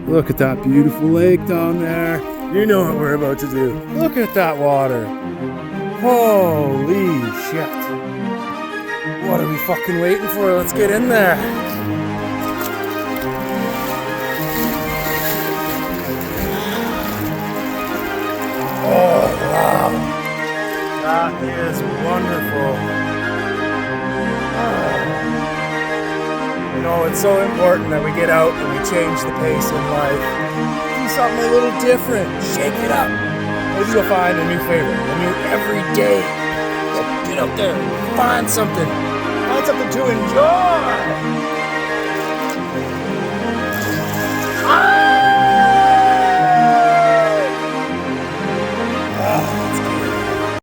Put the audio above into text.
Look at that beautiful lake down there. You know what we're about to do. Look at that water. Holy shit. What are we fucking waiting for? Let's get in there. Oh, wow. That is wonderful. You know, it's so important that we get out and we change the pace in life. Do something a little different. Shake it up. Maybe you'll find a new favorite, a new everyday. Get out there, find something to enjoy.